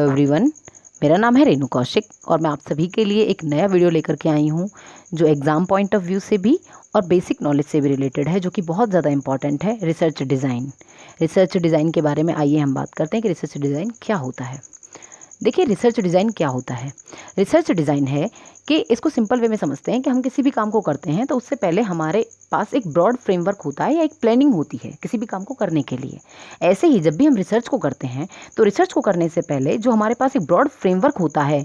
Everyone, मेरा नाम है रेणु कौशिक और मैं आप सभी के लिए एक नया वीडियो लेकर के आई हूँ जो एग्ज़ाम पॉइंट ऑफ व्यू से भी और बेसिक नॉलेज से भी रिलेटेड है, जो कि बहुत ज़्यादा इंपॉर्टेंट है। रिसर्च डिज़ाइन के बारे में आइए हम बात करते हैं कि रिसर्च डिज़ाइन क्या होता है। देखिए, रिसर्च डिज़ाइन क्या होता है। रिसर्च डिज़ाइन है कि इसको सिंपल वे में समझते हैं कि हम किसी भी काम को करते हैं तो उससे पहले हमारे पास एक ब्रॉड फ्रेमवर्क होता है या एक प्लानिंग होती है किसी भी काम को करने के लिए। ऐसे ही जब भी हम रिसर्च को करते हैं तो रिसर्च को करने से पहले जो हमारे पास एक ब्रॉड फ्रेमवर्क होता है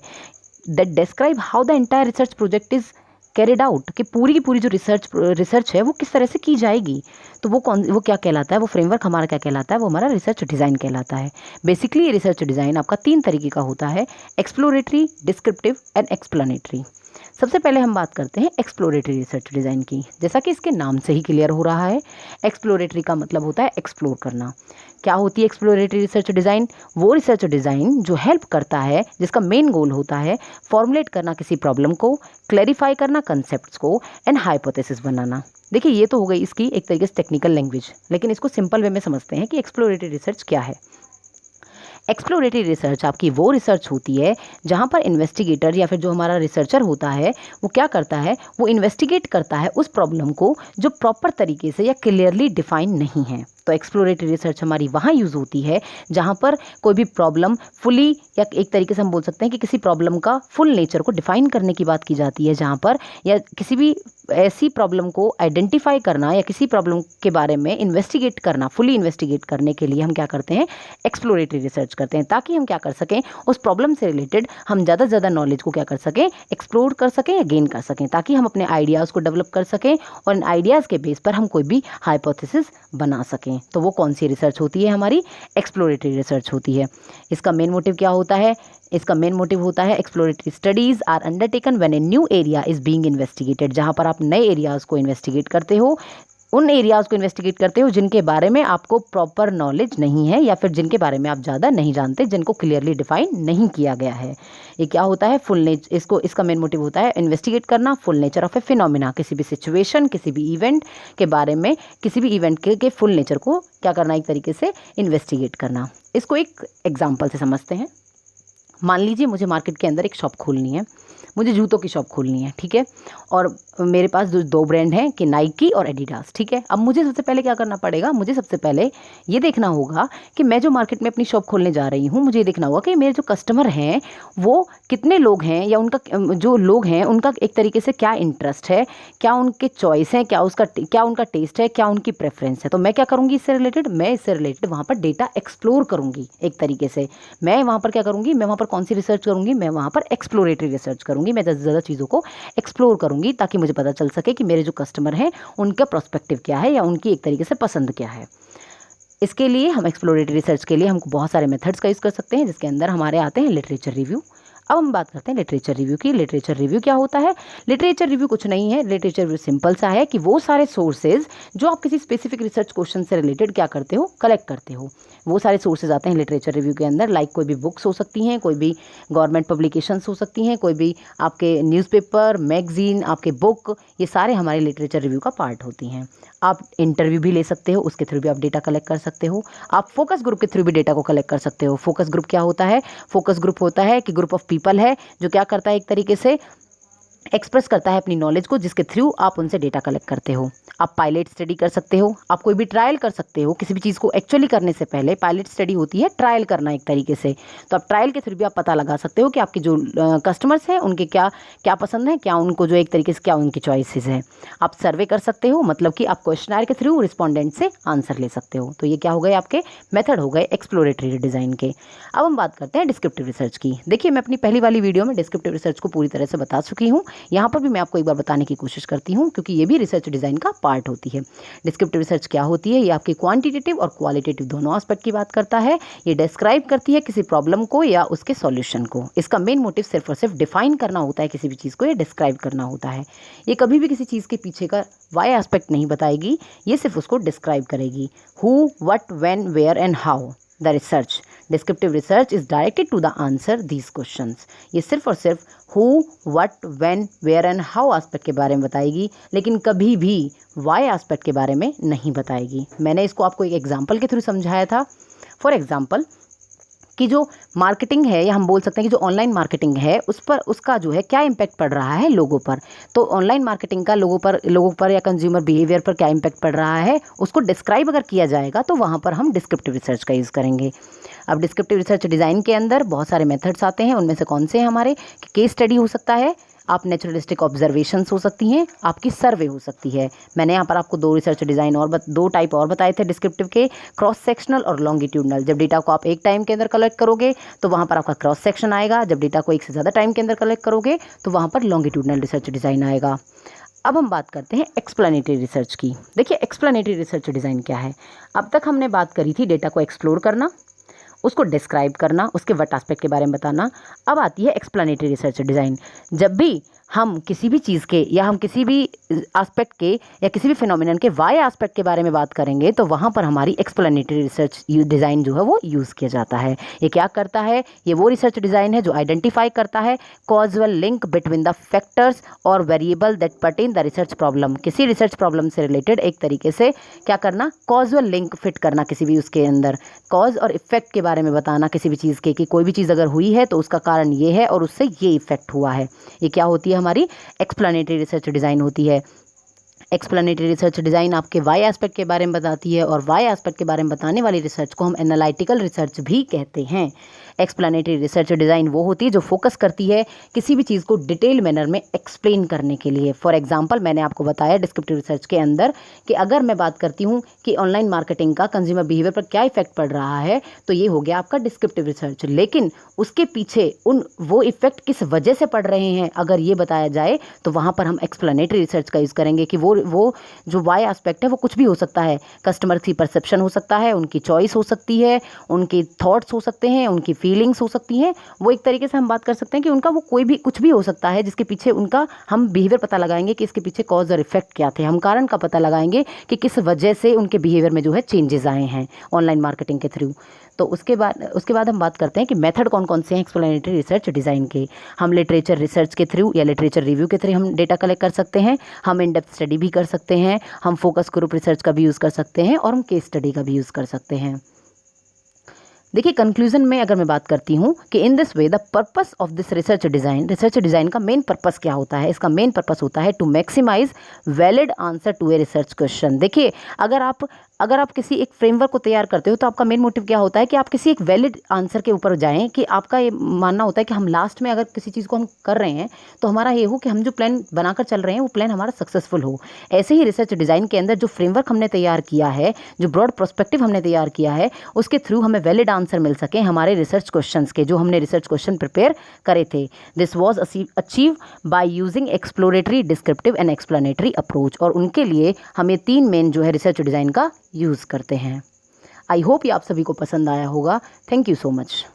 that describe how the entire research project is carried out, कि पूरी की पूरी जो रिसर्च है वो किस तरह से की जाएगी, तो वो क्या कहलाता है, वो फ्रेमवर्क हमारा क्या कहलाता है, वो हमारा रिसर्च डिज़ाइन कहलाता है। बेसिकली रिसर्च डिज़ाइन आपका 3 तरीके का होता है: एक्सप्लोरेटरी, डिस्क्रिप्टिव एंड एक्सप्लेनेटरी। सबसे पहले हम बात करते हैं एक्सप्लोरेटरी रिसर्च डिज़ाइन की। जैसा कि इसके नाम से ही क्लियर हो रहा है, एक्सप्लोरेटरी का मतलब होता है एक्सप्लोर करना। क्या होती है एक्सप्लोरेटरी रिसर्च डिज़ाइन? वो रिसर्च डिज़ाइन जो हेल्प करता है, जिसका मेन गोल होता है फॉर्मुलेट करना किसी प्रॉब्लम को, क्लैरिफाई करना कंसेप्ट्स को एंड हाइपोथेसिस बनाना। देखिए, ये तो हो गई इसकी एक तरीके से टेक्निकल लैंग्वेज, लेकिन इसको सिंपल वे में समझते हैं कि एक्सप्लोरेटरी रिसर्च क्या है। एक्सप्लोरेटरी रिसर्च आपकी वो रिसर्च होती है जहाँ पर इन्वेस्टिगेटर या फिर जो हमारा रिसर्चर होता है वो क्या करता है, वो इन्वेस्टिगेट करता है उस प्रॉब्लम को जो प्रॉपर तरीके से या क्लियरली डिफाइन नहीं है। तो एक्सप्लोरेटरी रिसर्च हमारी वहाँ यूज़ होती है जहाँ पर कोई भी प्रॉब्लम फुली, या एक तरीके से हम बोल सकते हैं कि किसी प्रॉब्लम का फुल नेचर को डिफाइन करने की बात की जाती है, जहाँ पर या किसी भी ऐसी प्रॉब्लम को आइडेंटिफाई करना या किसी प्रॉब्लम के बारे में इन्वेस्टिगेट करना, फुली इन्वेस्टिगेट करने के लिए हम क्या करते हैं, एक्सप्लोरेटरी रिसर्च करते हैं, ताकि हम क्या कर सकें, उस प्रॉब्लम से रिलेटेड हम ज़्यादा से ज़्यादा नॉलेज को क्या कर सकें, एक्सप्लोर कर सकें या गेन कर सकें, ताकि हम अपने आइडियाज़ को डेवलप कर सकें और इन आइडियाज़ के बेस पर हम कोई भी हाइपोथेसिस बना सकें। तो वो कौन सी रिसर्च होती है, हमारी एक्सप्लोरेटरी रिसर्च होती है। इसका मेन मोटिव क्या होता है? इसका मेन मोटिव होता है exploratory studies are undertaken when a new area is being investigated. जहाँ पर आप नए एरियाज़ को इन्वेस्टिगेट करते हो, उन एरियाज़ को इन्वेस्टिगेट करते हो जिनके बारे में आपको प्रॉपर नॉलेज नहीं है या फिर जिनके बारे में आप ज़्यादा नहीं जानते, जिनको क्लियरली डिफाइन नहीं किया गया है। ये क्या होता है, फुल नेचर, इसका मेन मोटिव होता है इन्वेस्टिगेट करना full nature of a phenomena, किसी भी सिचुएशन, किसी भी इवेंट के बारे में, किसी भी इवेंट के फुल नेचर को क्या करना, एक तरीके से इन्वेस्टिगेट करना। इसको एक एग्जाम्पल से समझते हैं। मान लीजिए मुझे मार्केट के अंदर एक शॉप खोलनी है, मुझे जूतों की शॉप खोलनी है, ठीक है, और मेरे पास दो ब्रांड हैं कि नाइकी और एडिडास, ठीक है। अब मुझे सबसे पहले क्या करना पड़ेगा, मुझे सबसे पहले ये देखना होगा कि मैं जो मार्केट में अपनी शॉप खोलने जा रही हूँ, मुझे ये देखना होगा कि मेरे जो कस्टमर हैं वो कितने लोग हैं, या उनका जो लोग हैं उनका एक तरीके से क्या इंटरेस्ट है, क्या उनके चॉइस हैं, क्या उनका टेस्ट है, क्या उनकी प्रेफरेंस है। तो मैं क्या करूँगी, मैं इससे रिलेटेड वहाँ पर डेटा एक्सप्लोर करूँगी। एक तरीके से मैं वहाँ पर क्या करूँगी, मैं वहाँ पर कौन सी रिसर्च करूँगी, मैं वहाँ पर एक्सप्लोरेटरी रिसर्च करूँगी। मैं ज़्यादा से ज़्यादा चीज़ों को एक्सप्लोर करूँगी ताकि मुझे पता चल सके कि मेरे जो कस्टमर हैं उनका प्रोस्पेक्टिव क्या है या उनकी एक तरीके से पसंद क्या है। इसके लिए हम एक्सप्लोरेटरी रिसर्च के लिए हमको बहुत सारे मेथड्स का यूज़ कर सकते हैं, जिसके अंदर हमारे आते हैं लिटरेचर रिव्यू। अब हम बात करते हैं लिटरेचर रिव्यू की। लिटरेचर रिव्यू क्या होता है? लिटरेचर रिव्यू कुछ नहीं है, लिटरेचर रिव्यू सिंपल सा है कि वो सारे सोर्सेज जो आप किसी स्पेसिफिक रिसर्च क्वेश्चन से रिलेटेड क्या करते हो, कलेक्ट करते हो, वो सारे सोर्सेज आते हैं लिटरेचर रिव्यू के अंदर। लाइक कोई भी बुक्स हो सकती हैं, कोई भी गवर्नमेंट पब्लिकेशंस हो सकती हैं, कोई भी आपके न्यूज़पेपर, मैगजीन, आपके बुक, ये सारे हमारे लिटरेचर रिव्यू का पार्ट होती हैं। आप इंटरव्यू भी ले सकते हो, उसके थ्रू भी आप डेटा कलेक्ट कर सकते हो। आप फोकस ग्रुप के थ्रू भी डेटा को कलेक्ट कर सकते हो। फोकस ग्रुप क्या होता है? फोकस ग्रुप होता है कि ग्रुप ऑफ पीपल है जो क्या करता है, एक तरीके से एक्सप्रेस करता है अपनी नॉलेज को, जिसके थ्रू आप उनसे डेटा कलेक्ट करते हो। आप पायलट स्टडी कर सकते हो, आप कोई भी ट्रायल कर सकते हो। किसी भी चीज़ को एक्चुअली करने से पहले पायलट स्टडी होती है ट्रायल करना एक तरीके से। तो आप ट्रायल के थ्रू भी आप पता लगा सकते हो कि आपके जो कस्टमर्स हैं उनके क्या क्या पसंद है, क्या उनको जो एक तरीके से क्या उनकी चॉइसेस हैं। आप सर्वे कर सकते हो, मतलब कि आप क्वेश्चनर के थ्रू रिस्पॉन्डेंट से आंसर ले सकते हो। तो ये क्या हो गए, आपके मेथड हो गए एक्सप्लोरेटरी डिज़ाइन के। अब हम बात करते हैं डिस्क्रिप्टिव रिसर्च की। देखिए, मैं अपनी पहली वाली वीडियो में डिस्क्रिप्टिव रिसर्च को पूरी तरह से बता चुकी हूँ। यहाँ पर भी मैं आपको एक बार बताने की कोशिश करती हूँ, क्योंकि ये भी रिसर्च डिज़ाइन का पार्ट होती है। डिस्क्रिप्टिव रिसर्च क्या होती है? ये आपकी क्वांटिटेटिव और क्वालिटेटिव दोनों एस्पेक्ट की बात करता है। ये डिस्क्राइब करती है किसी प्रॉब्लम को या उसके सॉल्यूशन को। इसका मेन मोटिव सिर्फ और सिर्फ डिफाइन करना होता है किसी भी चीज़ को, या डिस्क्राइब करना होता है। ये कभी भी किसी चीज़ के पीछे का वाई एस्पेक्ट नहीं बताएगी, ये सिर्फ उसको डिस्क्राइब करेगी। Who, what, when, where and how. The research, descriptive research is directed to the answer these questions. ये सिर्फ और सिर्फ who, what, when, where and how aspect के बारे में बताएगी, लेकिन कभी भी वाई एस्पेक्ट के बारे में नहीं बताएगी। मैंने इसको आपको एक एग्जाम्पल के थ्रू समझाया था। फॉर एग्जाम्पल, कि जो मार्केटिंग है, या हम बोल सकते हैं कि जो ऑनलाइन मार्केटिंग है उस पर, उसका जो है क्या इम्पैक्ट पड़ रहा है लोगों पर। तो ऑनलाइन मार्केटिंग का लोगों पर या कंज्यूमर बिहेवियर पर क्या इम्पैक्ट पड़ रहा है उसको डिस्क्राइब अगर किया जाएगा तो वहाँ पर हम डिस्क्रिप्टिव रिसर्च का यूज़ करेंगे। अब डिस्क्रिप्टिव रिसर्च डिज़ाइन के अंदर बहुत सारे मेथड्स आते हैं, उनमें से कौन से हैं हमारे, केस स्टडी हो सकता है, आप नेचुरलिस्टिक ऑब्जर्वेशंस हो सकती हैं, आपकी सर्वे हो सकती है। मैंने यहाँ पर आपको 2 रिसर्च डिज़ाइन और 2 टाइप और बताए थे डिस्क्रिप्टिव के, क्रॉस सेक्शनल और लॉन्गिट्यूडनल। जब डेटा को आप एक टाइम के अंदर कलेक्ट करोगे तो वहाँ पर आपका क्रॉस सेक्शन आएगा, जब डेटा को एक से ज़्यादा टाइम के अंदर कलेक्ट करोगे तो वहाँ पर लॉन्गिट्यूडनल रिसर्च डिज़ाइन आएगा। अब हम बात करते हैं एक्सप्लेनेटरी रिसर्च की। देखिए एक्सप्लेनेटरी रिसर्च डिज़ाइन क्या है। अब तक हमने बात करी थी डेटा को एक्सप्लोर करना, उसको डिस्क्राइब करना, उसके व्हाट एस्पेक्ट के बारे में बताना। अब आती है एक्सप्लेनेटरी रिसर्च डिज़ाइन। जब भी हम किसी भी चीज़ के या हम किसी भी एस्पेक्ट के या किसी भी फिनोमिनन के वाई एस्पेक्ट के बारे में बात करेंगे तो वहाँ पर हमारी एक्सप्लेनेटरी रिसर्च डिज़ाइन जो है वो यूज़ किया जाता है। ये क्या करता है, ये वो रिसर्च डिज़ाइन है जो आइडेंटिफाई करता है causal link between the factors और variable that pertain the research problem. किसी रिसर्च प्रॉब्लम से रिलेटेड एक तरीके से क्या करना, कॉजल लिंक फिट करना किसी भी उसके अंदर, कॉज और इफेक्ट के बारे में बताना किसी भी चीज़ के, कि कोई भी चीज़ अगर हुई है तो उसका कारण ये है और उससे ये इफेक्ट हुआ है। ये क्या होती है, हमारी एक्सप्लेनेटरी रिसर्च डिज़ाइन होती है। एक्सप्लेनेटरी रिसर्च डिज़ाइन आपके वाई एस्पेक्ट के बारे में बताती है और वाई एस्पेक्ट के बारे में बताने वाली रिसर्च को हम एनालिटिकल रिसर्च भी कहते हैं। एक्सप्लेनेटरी रिसर्च डिज़ाइन वो होती है जो फोकस करती है किसी भी चीज़ को डिटेल मैनर में एक्सप्लेन करने के लिए। फॉर एग्जांपल मैंने आपको बताया डिस्क्रिप्टिव रिसर्च के अंदर कि अगर मैं बात करती हूँ कि ऑनलाइन मार्केटिंग का कंज्यूमर बिहेवियर पर क्या इफेक्ट पड़ रहा है तो ये हो गया आपका डिस्क्रिप्टिव रिसर्च, लेकिन उसके पीछे वो इफेक्ट किस वजह से पड़ रहे हैं अगर ये बताया जाए तो वहाँ पर हम एक्सप्लेनेटरी रिसर्च का यूज़ करेंगे कि वो जो वाई एस्पेक्ट है वो कुछ भी हो सकता है। कस्टमर की परसेप्शन हो सकता है, उनकी चॉइस हो सकती है, उनके थॉट्स हो सकते हैं, उनकी फीलिंग्स हो सकती हैं। वो एक तरीके से हम बात कर सकते हैं कि उनका वो कोई भी कुछ भी हो सकता है जिसके पीछे उनका हम बिहेवियर पता लगाएंगे कि इसके पीछे कॉज और इफेक्ट क्या थे। हम कारण का पता लगाएंगे कि किस वजह से उनके बिहेवियर में जो है चेंजेस आए हैं ऑनलाइन मार्केटिंग के थ्रू। तो उसके बाद हम बात करते हैं कि मेथड कौन कौन से हैं एक्सप्लेनेटरी रिसर्च डिज़ाइन के। हम लिटरेचर रिसर्च के थ्रू या लिटरेचर रिव्यू के थ्रू हम डेटा कलेक्ट कर सकते हैं, हम इन डेप्थ स्टडी भी कर सकते हैं, हम फोकस ग्रुप रिसर्च का भी यूज़ कर सकते हैं और हम केस स्टडी का भी यूज़ कर सकते हैं। देखिए कंक्लूजन में अगर मैं बात करती हूँ कि in this way the purpose of this research design का मेन पर्पस क्या होता है, इसका मेन पर्पस होता है to maximise valid answer to a research question. देखिए अगर आप किसी एक फ्रेमवर्क को तैयार करते हो तो आपका मेन मोटिव क्या होता है कि आप किसी एक वैलिड आंसर के ऊपर जाएं, कि आपका ये मानना होता है कि हम लास्ट में अगर किसी चीज़ को हम कर रहे हैं तो हमारा ये हो कि हम जो प्लान बनाकर चल रहे हैं वो प्लान हमारा सक्सेसफुल हो। ऐसे ही रिसर्च डिज़ाइन के अंदर जो फ्रेमवर्क हमने तैयार किया है, जो ब्रॉड पर्सपेक्टिव हमने तैयार किया है, उसके थ्रू हमें वैलिड आंसर मिल सके हमारे रिसर्च क्वेश्चंस के, जो हमने रिसर्च क्वेश्चन प्रिपेयर करे थे। This was achieve by using exploratory, descriptive and explanatory approach. और उनके लिए हमें 3 मेन जो है रिसर्च डिज़ाइन का यूज़ करते हैं। आई होप ये आप सभी को पसंद आया होगा। Thank you so much.